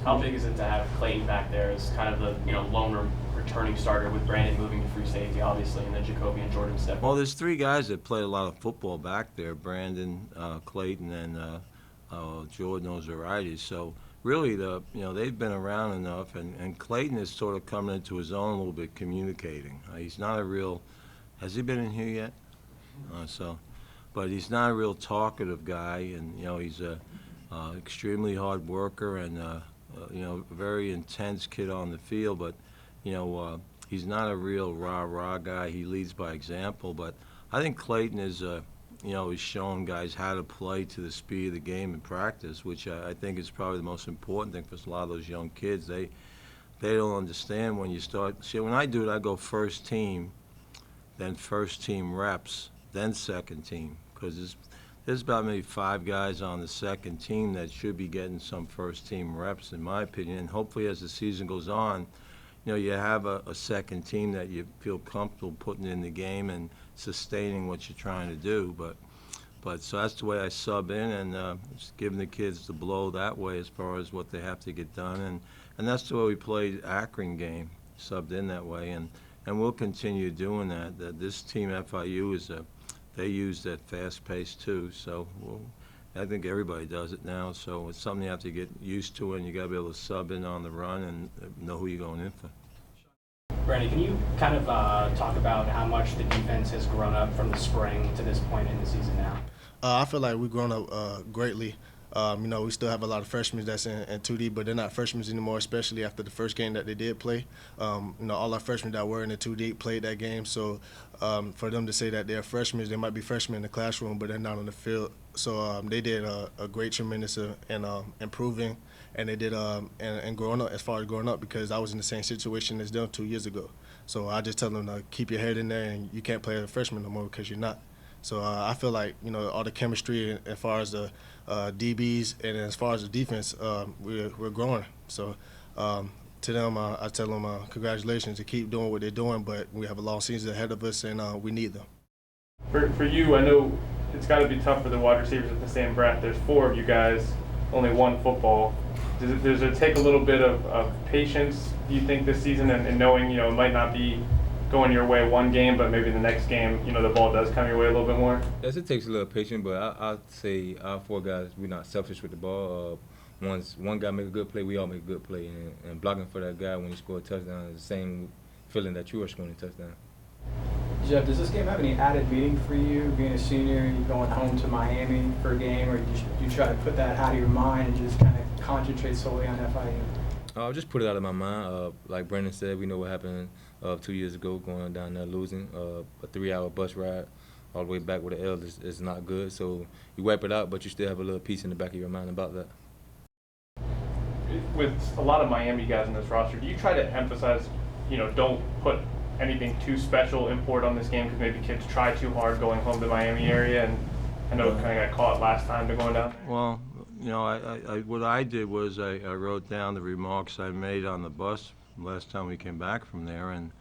How big is it to have Clayton back there as kind of the lone returning starter with Brandon moving to free safety, obviously, and then Jacoby and Jordan stepping? Well, there's three guys that played a lot of football back there: Brandon, Clayton, and Jordan Ozarides. So really, they've been around enough, and Clayton is sort of coming into his own a little bit, communicating. He's not a real. Has he been in here yet? But he's not a real talkative guy, and he's a extremely hard worker and very intense kid on the field. But he's not a real rah-rah guy. He leads by example. But I think Clayton is is showing guys how to play to the speed of the game in practice, which I think is probably the most important thing for a lot of those young kids. They don't understand when you start. See, when I do it, I go first team, then first team reps, then second team, because there's about maybe 5 guys on the second team that should be getting some first team reps, in my opinion. And hopefully, as the season goes on, you have a second team that you feel comfortable putting in the game and sustaining what you're trying to do. But so that's the way I sub in, and just giving the kids the blow that way as far as what they have to get done. And that's the way we played Akron game, subbed in that way. And we'll continue doing that. This team, FIU, they use that fast pace too. So I think everybody does it now. So it's something you have to get used to, and you got to be able to sub in on the run and know who you're going in for. Brandon, can you kind of talk about how much the defense has grown up from the spring to this point in the season now? I feel like we've grown up greatly. We still have a lot of freshmen that's in 2D, but they're not freshmen anymore, especially after the first game that they did play. All our freshmen that were in the 2D played that game. So for them to say that they're freshmen, they might be freshmen in the classroom, but they're not on the field. So they did a great, tremendous in improving, and they did and growing up as far as growing up, because I was in the same situation as them 2 years ago. So I just tell them to keep your head in there, and you can't play as a freshman no more because you're not. So I feel like all the chemistry as far as the DBs and as far as the defense, we're growing. So to them, I tell them congratulations to keep doing what they're doing, but we have a long season ahead of us, and we need them. For you, I know it's got to be tough for the wide receivers at the same breath. There's 4 of you guys, only 1 football. Does it take a little bit of patience, do you think, this season, and knowing it might not be going your way one game, but maybe the next game, the ball does come your way a little bit more? Yes, it takes a little patience, but I'd say our 4 guys, we're not selfish with the ball. Once one guy make a good play, we all make a good play, and blocking for that guy when you score a touchdown is the same feeling that you are scoring a touchdown. Jeff, does this game have any added meaning for you, being a senior, you going home to Miami for a game, or do you try to put that out of your mind and just kind of concentrate solely on FIU? I'll just put it out of my mind. Like Brandon said, we know what happened 2 years ago, going down there losing. A 3-hour bus ride all the way back with an L is not good. So you wipe it out, but you still have a little piece in the back of your mind about that. With a lot of Miami guys in this roster, do you try to emphasize, don't put anything too special import on this game, because maybe kids try too hard going home to the Miami area, and I know it kind of got caught last time to going down? Well, what I did was I wrote down the remarks I made on the bus last time we came back from there, and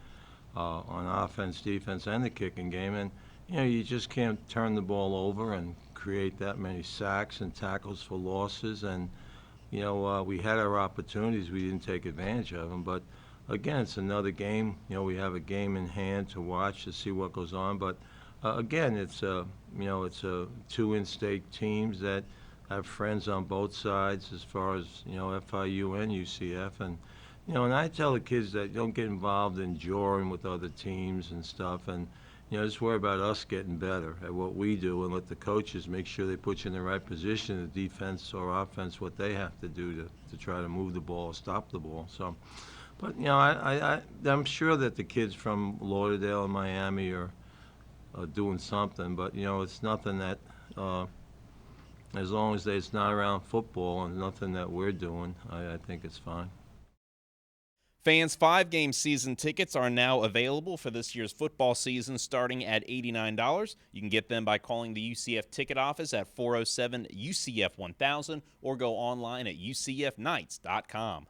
on offense, defense, and the kicking game. And you just can't turn the ball over and create that many sacks and tackles for losses. And we had our opportunities, we didn't take advantage of them. But again, it's another game. We have a game in hand to watch to see what goes on. But again, it's 2 in-state teams that have friends on both sides, as far as FIU and UCF. And I tell the kids that don't get involved in joring with other teams and stuff, and just worry about us getting better at what we do, and let the coaches make sure they put you in the right position, the defense or offense, what they have to do to try to move the ball, stop the ball. So, but I'm sure that the kids from Lauderdale and Miami are doing something, but it's nothing that as long as it's not around football and nothing that we're doing, I think it's fine. Fans, 5-game season tickets are now available for this year's football season, starting at $89. You can get them by calling the UCF ticket office at 407-UCF-1000 or go online at ucfknights.com.